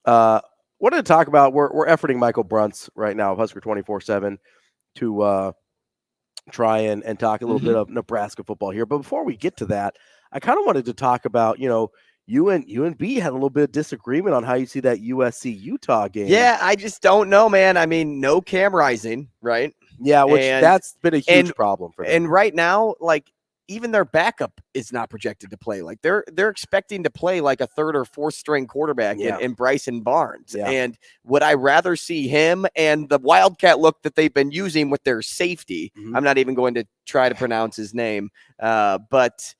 Wanted to talk about we're efforting Michael Bruntz right now of Husker 24/7 to try and talk a little bit of Nebraska football here. But before we get to that, I kind of wanted to talk about, you and B had a little bit of disagreement on how you see that USC Utah game. Yeah, I just don't know, man. I mean, no Cam Rising, right? Yeah, which that's been a huge problem for them. And right now, like, even their backup is not projected to play. Like they're expecting to play like a third or fourth string quarterback in Bryson Barnes. Yeah. And would I rather see him and the Wildcat look that they've been using with their safety? I'm not even going to try to pronounce his name, but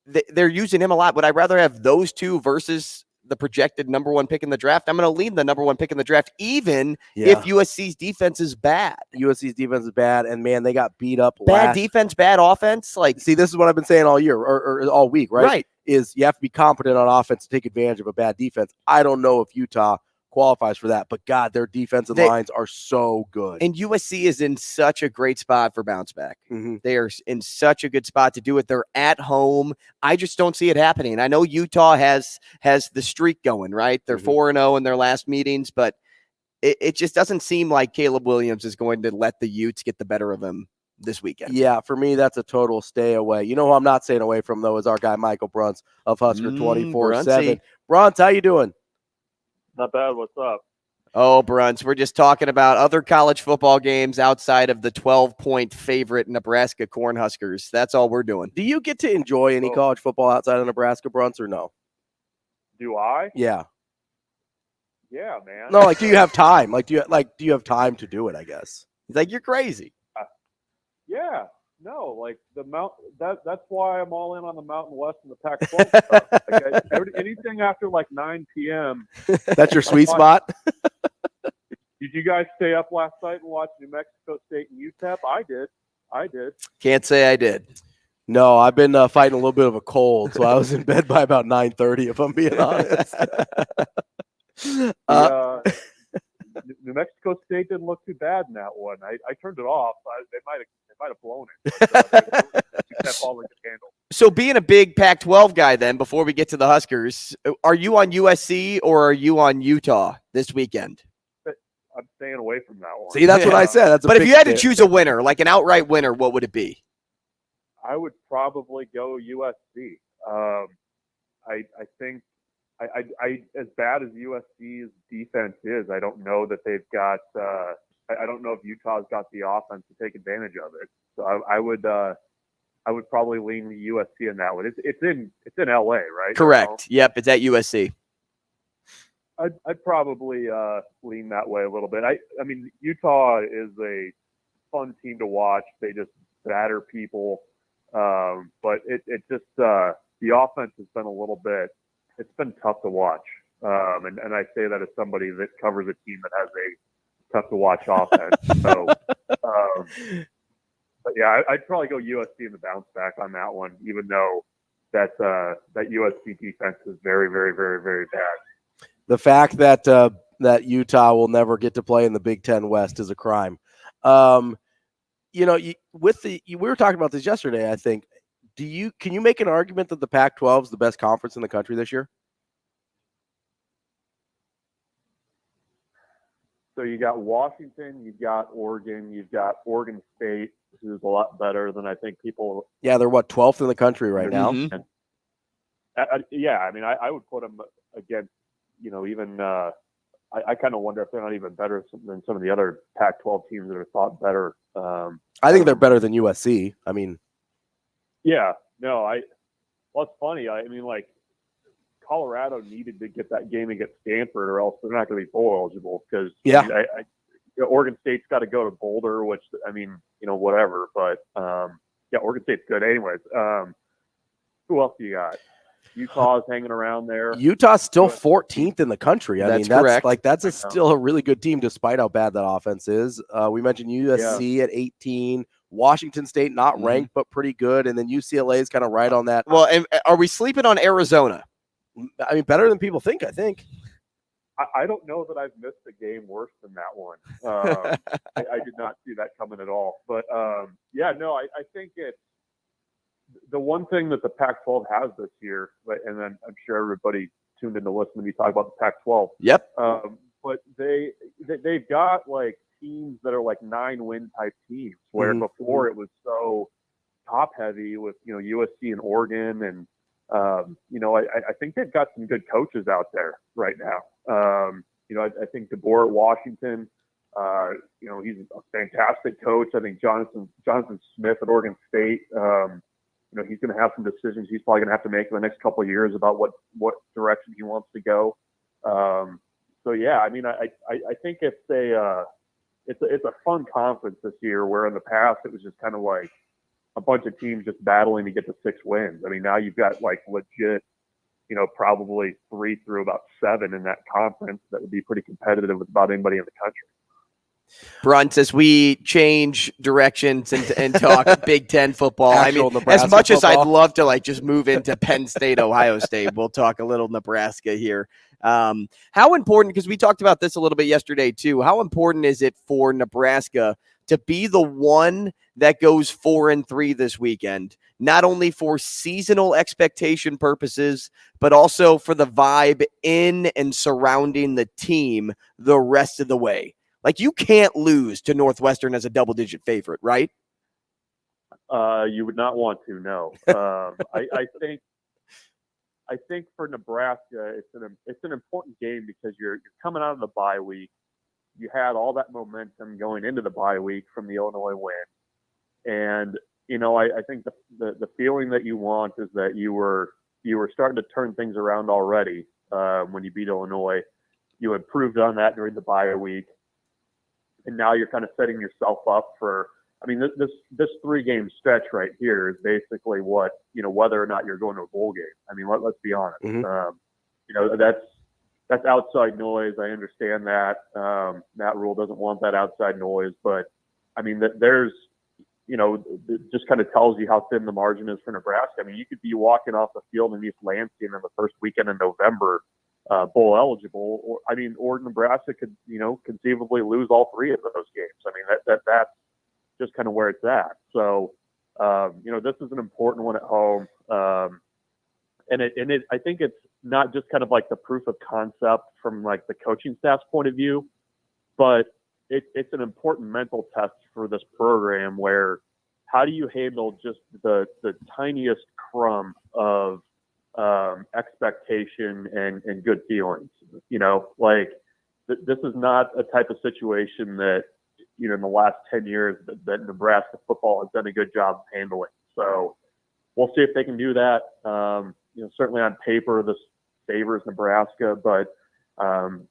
they're using him a lot. Would I rather have those two versus the projected number one pick in the draft? I'm going to lean the number one pick in the draft, even if USC's defense is bad. USC's defense is bad, and man, they got beat up. Bad defense, bad offense. Like, see, this is what I've been saying all year or all week, right? Right. Is you have to be competent on offense to take advantage of a bad defense. I don't know if Utah qualifies for that, but God, their defensive lines are so good. And USC is in such a great spot for bounce back. They are in such a good spot to do it. They're at home. I just don't see it happening. I know Utah has the streak going, right? They're 4-0 in their last meetings, but it just doesn't seem like Caleb Williams is going to let the Utes get the better of him this weekend. Yeah, for me, that's a total stay away. You know who I'm not staying away from, though, is our guy Michael Bruntz of Husker 24/7. Bruntz, how you doing? Not bad. What's up? Oh, Bruntz, we're just talking about other college football games outside of the 12-point favorite Nebraska Cornhuskers. That's all we're doing. Do you get to enjoy any college football outside of Nebraska, Bruntz, or no? Do I? Yeah. Yeah, man. No, like, do you have time? Do you have time to do it, I guess? He's like, you're crazy. Yeah. No, like that's why I'm all in on the Mountain West and the Pac-12 stuff. Like, anything after like 9 p.m. That's your sweet spot? Did you guys stay up last night and watch New Mexico State and UTEP? I did. Can't say I did. No, I've been fighting a little bit of a cold, so I was in bed by about 9:30, if I'm being honest. New Mexico State didn't look too bad in that one. I turned it off. They might have blown it. That's all they could handle. So being a big Pac-12 guy then, before we get to the Huskers, are you on USC or are you on Utah this weekend? I'm staying away from that one. See, that's what I said. But if you had to choose a winner, like an outright winner, what would it be? I would probably go USC. I think as bad as USC's defense is, I don't know that they've got. I don't know if Utah's got the offense to take advantage of it. So I would probably lean the USC in that one. It's in LA, right? Correct. Yep, it's at USC. I'd probably lean that way a little bit. I mean, Utah is a fun team to watch. They just batter people, but it just the offense has been a little bit. It's been tough to watch, and I say that as somebody that covers a team that has a tough to watch offense. So, but yeah, I'd probably go USC in the bounce back on that one, even though that USC defense is very, very, very, very bad. The fact that that Utah will never get to play in the Big Ten West is a crime. We were talking about this yesterday, I think. Can you make an argument that the Pac-12 is the best conference in the country this year? So you got Washington, you've got Oregon, you've got Oregon State, who's a lot better than I think people. Yeah, they're 12th in the country right now. And, I mean, I would put them against, even I kind of wonder if they're not even better than some of the other Pac-12 teams that are thought better. I think they're better than USC. I mean. Yeah, no, well, it's funny. I mean, like, Colorado needed to get that game against Stanford, or else they're not going to be bowl eligible. Because Oregon State's got to go to Boulder, which I mean, whatever. But Oregon State's good, anyways. Who else do you got? Utah's hanging around there. Utah's still 14th in the country. I mean, correct. That's still a really good team, despite how bad that offense is. We mentioned USC at 18. Washington State not ranked, but pretty good. And then UCLA is kind of right on that. Well, and are we sleeping on Arizona? I mean, better than people think, I think. I don't know that I've missed a game worse than that one. I did not see that coming at all. But, I think it's the one thing that the Pac-12 has this year, and then I'm sure everybody tuned in to listen to me talk about the Pac-12. Yep. But they've got like teams that are like 9-win type teams, where before it was so top heavy with USC and Oregon, and I think they've got some good coaches out there right now. I think DeBoer at Washington, he's a fantastic coach. I think Jonathan Smith at Oregon State, he's going to have some decisions he's probably going to have to make in the next couple of years about what direction he wants to go. So yeah, I mean, I think it's a fun conference this year, where in the past it was just kind of like a bunch of teams just battling to get to 6 wins. I mean, now you've got like legit, probably 3 through about 7 in that conference that would be pretty competitive with about anybody in the country. Bruntz, as we change directions and talk Big Ten football, Nebraska as much football. as I'd love to just move into Penn State, Ohio State, we'll talk a little Nebraska here. How important, because we talked about this a little bit yesterday too, how important is it for Nebraska to be the one that goes 4-3 this weekend, not only for seasonal expectation purposes, but also for the vibe in and surrounding the team the rest of the way? Like, you can't lose to Northwestern as a double-digit favorite, right? You would not want to, no. I think for Nebraska, it's an important game because you're coming out of the bye week. You had all that momentum going into the bye week from the Illinois win, and I think the feeling that you want is that you were starting to turn things around already when you beat Illinois. You improved on that during the bye week, and now you're kind of setting yourself up for. I mean, this 3-game stretch right here is basically what whether or not you're going to a bowl game. I mean, let's be honest. That's outside noise. I understand that. Matt Rhule doesn't want that outside noise, but I mean, there's, it just kind of tells you how thin the margin is for Nebraska. I mean, you could be walking off the field in East Lansing in the first weekend in November, bowl eligible, or Nebraska could, conceivably lose all 3 of those games. I mean, that's just kind of where it's at. So, this is an important one at home. And I think it's not just kind of like the proof of concept from like the coaching staff's point of view, but it's an important mental test for this program, where how do you handle just the tiniest crumb of expectation and good feelings? This is not a type of situation that, in the last 10 years that Nebraska football has done a good job of handling. So we'll see if they can do that. Certainly on paper, this favors Nebraska, but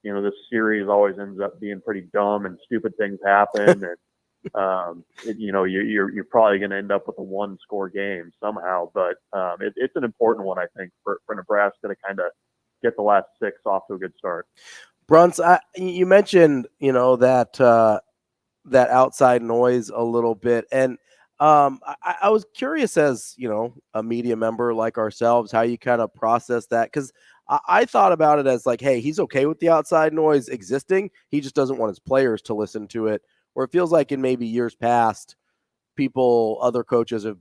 this series always ends up being pretty dumb and stupid things happen, and you're probably going to end up with a 1-score game somehow. But it's an important one, I think, for Nebraska to kind of get the last 6 off to a good start. Bruntz, you mentioned that outside noise a little bit, and I was curious, as a media member like ourselves, how you kind of process that, because I thought about it as like, hey, he's okay with the outside noise existing, he just doesn't want his players to listen to it. Where it feels like in maybe years past, other coaches have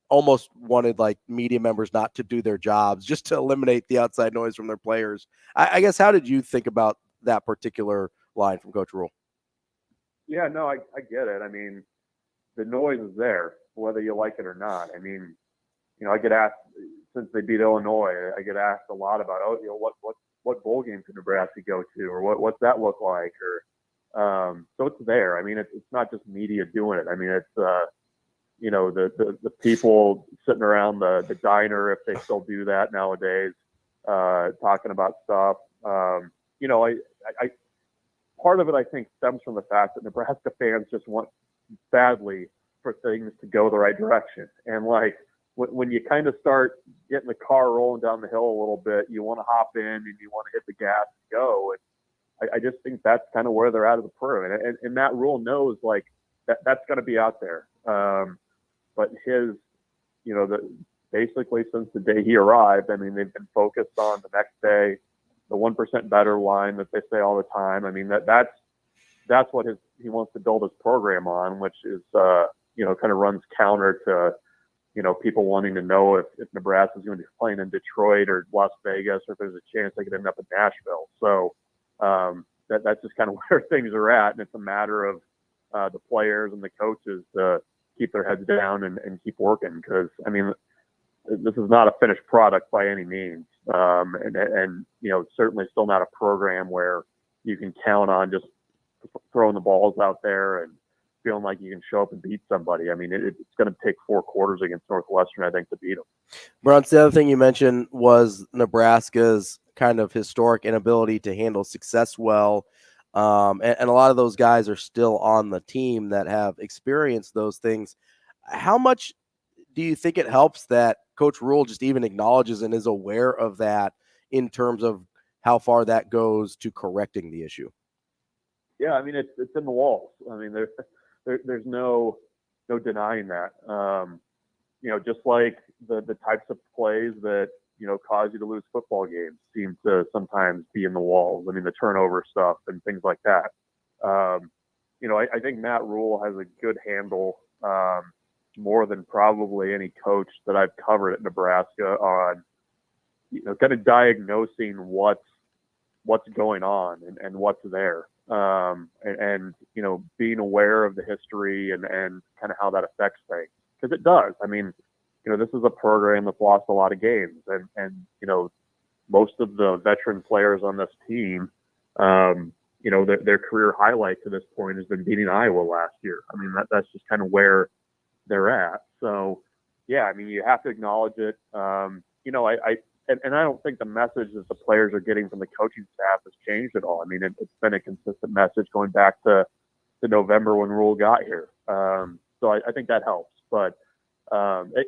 almost wanted like media members not to do their jobs, just to eliminate the outside noise from their players. I guess, how did you think about that particular line from Coach Rhule? Yeah, no, I get it. I mean, the noise is there, whether you like it or not. I mean, I get asked, since they beat Illinois, I get asked a lot about, what bowl game could Nebraska go to, or what's that look like, or so it's there. I mean, it's not just media doing it. I mean, it's the people sitting around the diner, if they still do that nowadays, talking about stuff. I part of it, I think, stems from the fact that Nebraska fans just want badly for things to go the right direction. And like when you kind of start getting the car rolling down the hill a little bit, you want to hop in and you want to hit the gas and go. And I just think that's kind of where they're at as a program. And Matt Rhule knows like that's going to be out there. But his, basically since the day he arrived, I mean, they've been focused on the next day, the 1% better line that they say all the time. I mean, that's what he wants to build his program on, which is, kind of runs counter to people wanting to know if Nebraska is going to be playing in Detroit or Las Vegas, or if there's a chance they could end up in Nashville. So that's just kind of where things are at, and it's a matter of the players and the coaches to keep their heads down and keep working, because this is not a finished product by any means, and certainly still not a program where you can count on just throwing the balls out there and feeling like you can show up and beat somebody. It's going to take 4 quarters against Northwestern, I think, to beat them. Bruntz, the other thing you mentioned was Nebraska's kind of historic inability to handle success well. And a lot of those guys are still on the team that have experienced those things. How much do you think it helps that Coach Rhule just even acknowledges and is aware of that in terms of how far that goes to correcting the issue? Yeah, it's in the walls. There's no denying that. Just like the types of plays that cause you to lose football games seem to sometimes be in the walls. The turnover stuff and things like that. I think Matt Rhule has a good handle, more than probably any coach that I've covered at Nebraska, on kind of diagnosing what's going on and what's there. And being aware of the history and kind of how that affects things, because it does. This is a program that's lost a lot of games, and most of the veteran players on this team, their career highlight to this point has been beating Iowa last year. That's just kind of where they're at. So yeah, you have to acknowledge it. And I don't think the message that the players are getting from the coaching staff has changed at all. It's been a consistent message going back to November when Rhule got here. So I think that helps. But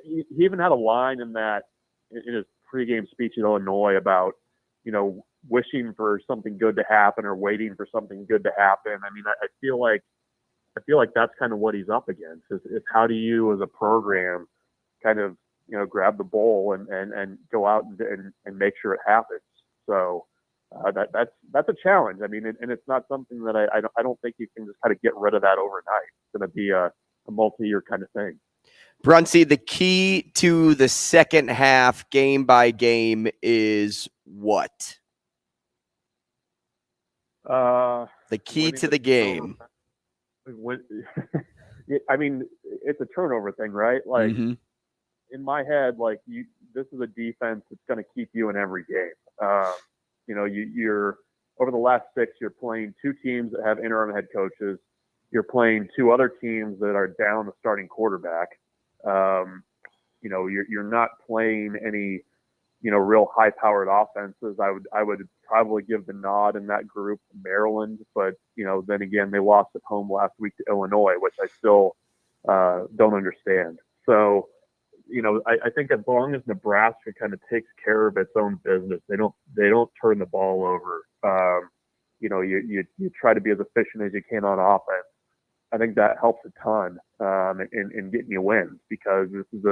he even had a line in his pregame speech in Illinois about, wishing for something good to happen or waiting for something good to happen. I feel like that's kind of what he's up against. Is how do you, as a program, kind of grab the bowl and go out and make sure it happens. So that's a challenge. And it's not something that I don't think you can just kind of get rid of that overnight. It's going to be a multi-year kind of thing. Bruntz, the key to the second half, game by game, is what? The key to the game. It's a turnover thing, right? In my head, this is a defense that's going to keep you in every game. You're over the last 6, you're playing 2 teams that have interim head coaches. You're playing 2 other teams that are down the starting quarterback. You're not playing any, real high-powered offenses. I would probably give the nod in that group to Maryland, but then again, they lost at home last week to Illinois, which I still don't understand. So. I think as long as Nebraska kind of takes care of its own business, they don't turn the ball over. You try to be as efficient as you can on offense. I think that helps a ton in getting you wins, because this is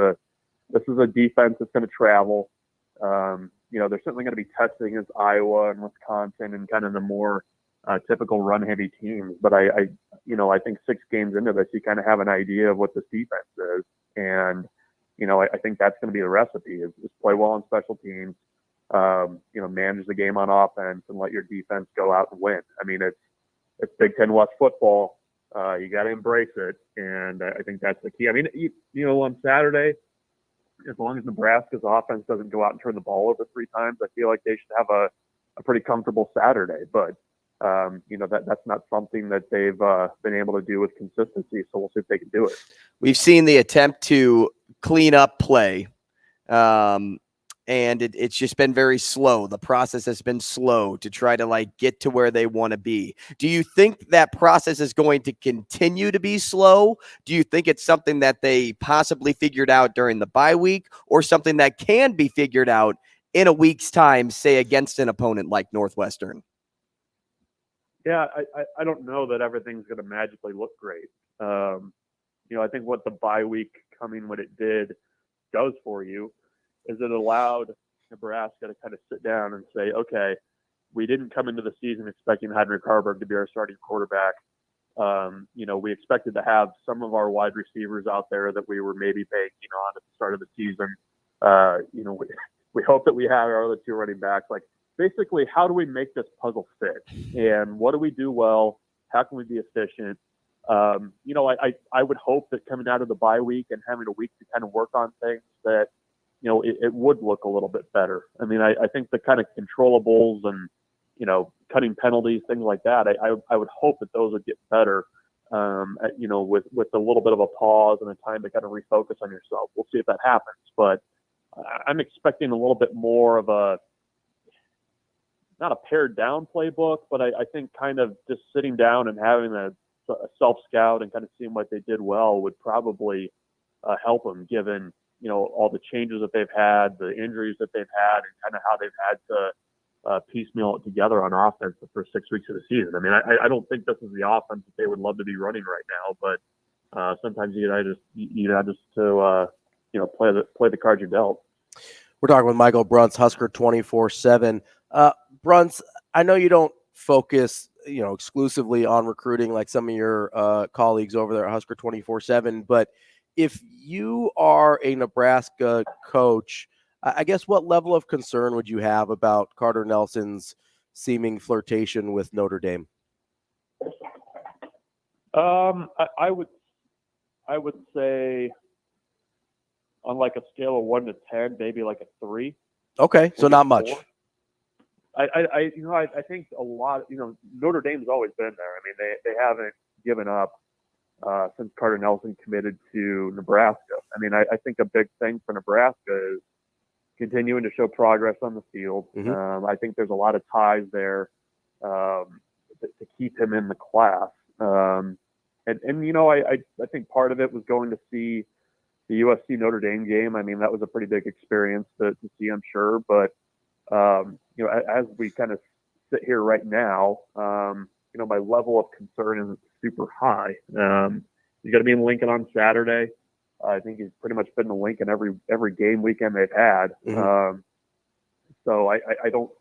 a defense that's going to travel. They're certainly going to be testing against Iowa and Wisconsin and kind of the more typical run-heavy teams. But I think 6 games into this, you kind of have an idea of what this defense is, and I think that's going to be the recipe: is play well on special teams, manage the game on offense, and let your defense go out and win. It's Big Ten West football. You got to embrace it, and I think that's the key. On Saturday, as long as Nebraska's offense doesn't go out and turn the ball over 3 times, I feel like they should have a pretty comfortable Saturday. But that's not something that they've been able to do with consistency. So we'll see if they can do it. We've seen the attempt to clean up play, and it's just been very slow. The process has been slow to try to get to where they want to be. Do you think that process is going to continue to be slow? Do you think it's something that they possibly figured out during the bye week, or something that can be figured out in a week's time, say against an opponent like Northwestern? Yeah, I don't know that everything's going to magically look great. I think what the bye week coming when it did does for you is it allowed Nebraska to kind of sit down and say, okay, we didn't come into the season expecting Heinrich Haarberg to be our starting quarterback. We expected to have some of our wide receivers out there that we were maybe banking on at the start of the season. We hope that we have our other two running backs. Like, basically, how do we make this puzzle fit? And what do we do well? How can we be efficient? I would hope that coming out of the bye week and having a week to kind of work on things that, it would look a little bit better. I mean, I think the kind of controllables and, cutting penalties, things like that, I would hope that those would get better, with a little bit of a pause and a time to kind of refocus on yourself. We'll see if that happens. But I'm expecting a little bit more of not a pared down playbook, but I think kind of just sitting down and having a self-scout and kind of seeing what they did well would probably help them, given, all the changes that they've had, the injuries that they've had, and kind of how they've had to piecemeal it together on offense the first 6 weeks of the season. I mean, I don't think this is the offense that they would love to be running right now, but sometimes you just to play the cards you're dealt. We're talking with Micheal Bruntz, Husker 24/7. Bruntz, I know you don't focus, exclusively on recruiting like some of your colleagues over there at Husker 24/7, but if you are a Nebraska coach, I guess what level of concern would you have about Carter Nelson's seeming flirtation with Notre Dame? I would say on like a scale of 1 to 10, maybe like a 3. Okay, so not much. 4. I think a lot. Notre Dame's always been there. I mean, they haven't given up since Carter Nelson committed to Nebraska. I mean, I think a big thing for Nebraska is continuing to show progress on the field. Mm-hmm. I think there's a lot of ties there to keep him in the class. I think part of it was going to see the USC Notre Dame game. I mean, that was a pretty big experience to see, I'm sure. But as we kind of sit here right now, my level of concern isn't super high. He's going to be in Lincoln on Saturday. I think he's pretty much been in Lincoln every game weekend they've had. Mm-hmm. So I don't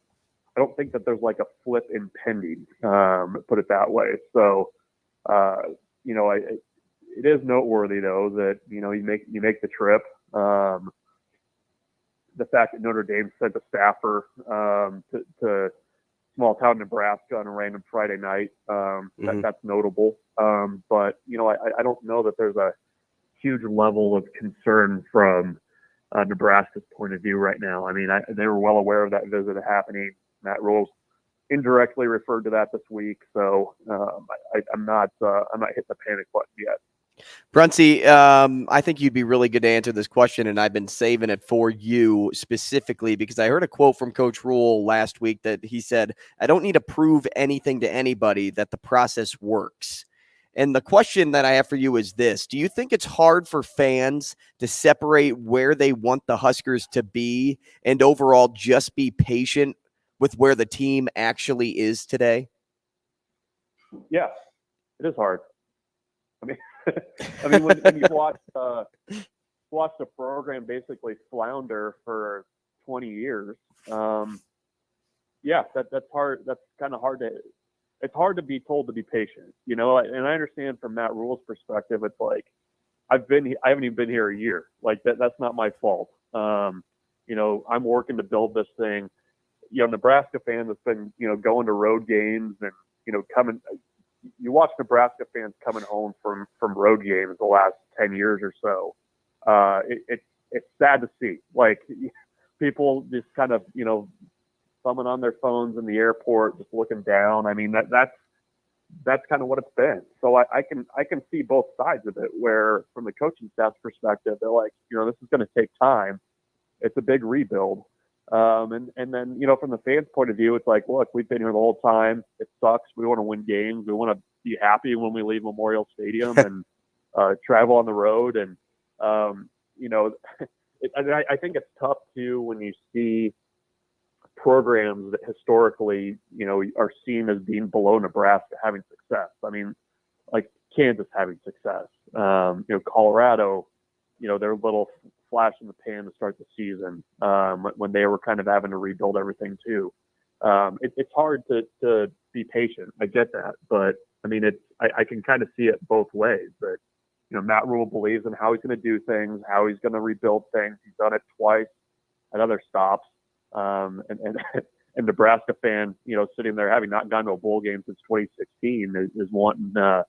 think that there's like a flip impending, put it that way. So, it is noteworthy though that, you make the trip. The fact that Notre Dame sent a staffer to small town Nebraska on a random Friday night, Mm-hmm. that's notable. But I don't know that there's a huge level of concern from Nebraska's point of view right now. I mean, they were well aware of that visit happening. Matt Rhule indirectly referred to that this week, so I'm not hitting the panic button yet. Bruntz, I think you'd be really good to answer this question, and I've been saving it for you specifically because I heard a quote from Coach Rhule last week that he said, "I don't need to prove anything to anybody, that the process works." And the question that I have for you is this: do you think it's hard for fans to separate where they want the Huskers to be and overall just be patient with where the team actually is today? Yeah, it is hard. I mean, when you watch the program basically flounder for 20 years, that's hard. That's kind of hard it's hard to be told to be patient, and I understand from Matt Rhule's perspective, it's like, I haven't even been here a year. Like that's not my fault. I'm working to build this thing. Nebraska fans have been, going to road games and, coming. You watch Nebraska fans coming home from road games the last 10 years or so. It's sad to see. Like, people just kind of, thumbing on their phones in the airport, just looking down. I mean, that's kind of what it's been. So I can see both sides of it, where from the coaching staff's perspective, they're like, this is going to take time. It's a big rebuild. And then, from the fans' point of view, it's like, look, we've been here the whole time. It sucks. We want to win games. We want to be happy when we leave Memorial Stadium and travel on the road. And, I think it's tough too when you see programs that historically, are seen as being below Nebraska having success. I mean, like Kansas having success, Colorado, their little flash in the pan to start the season, when they were kind of having to rebuild everything too. It's hard to be patient. I get that, but I mean, I can kind of see it both ways. That Matt Rhule believes in how he's going to do things, how he's going to rebuild things. He's done it twice at other stops, and Nebraska fan, sitting there having not gone to a bowl game since 2016 is wanting to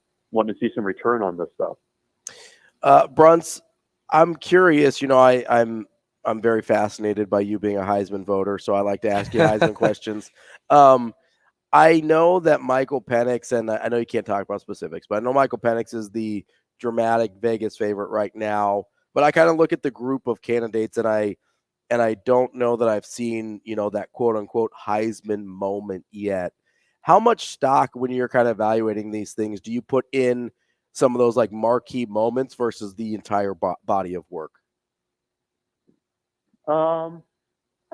see some return on this stuff. Bruntz, I'm curious. I'm very fascinated by you being a Heisman voter, so I like to ask you Heisman questions. I know that Michael Penix, and I know you can't talk about specifics, but I know Michael Penix is the dramatic Vegas favorite right now. But I kind of look at the group of candidates, and I don't know that I've seen, that quote unquote Heisman moment yet. How much stock, when you're kind of evaluating these things, do you put in some of those like marquee moments versus the entire body of work? I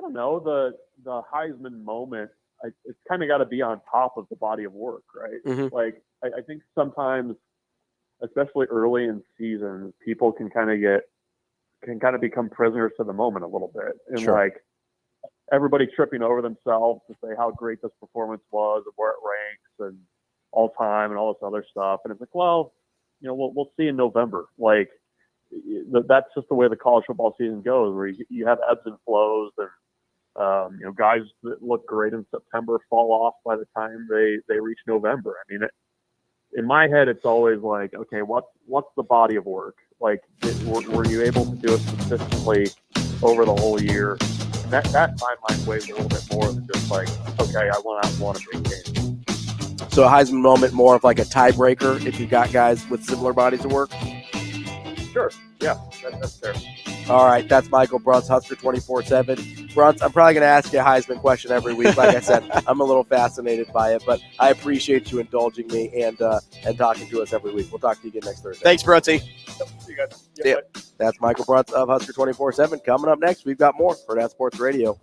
don't know. The Heisman moment, it's kind of got to be on top of the body of work, right? Mm-hmm. Like, I think sometimes, especially early in seasons, people can kind of become prisoners to the moment a little bit. And Sure. like everybody tripping over themselves to say how great this performance was and where it ranks and all time and all this other stuff. And it's like, well, we'll see in November. Like, that's just the way the college football season goes, where you have ebbs and flows, and guys that look great in September fall off by the time they reach November. I mean, in my head, it's always like, okay, what's the body of work? Like, were you able to do it consistently over the whole year? And that in my mind weighs a little bit more than just like, okay, I went out and won a big game. So a Heisman moment more of like a tiebreaker if you got guys with similar bodies of work? Sure. Yeah, that's fair. All right, that's Michael Bruntz, Husker 24/7. Bruntz, I'm probably going to ask you a Heisman question every week. Like I said, I'm a little fascinated by it, but I appreciate you indulging me and talking to us every week. We'll talk to you again next Thursday. Thanks, Bruntzy. See you guys. Yeah. Bye. That's Michael Bruntz of Husker 24/7. Coming up next, we've got more Hurrdat Sports Radio.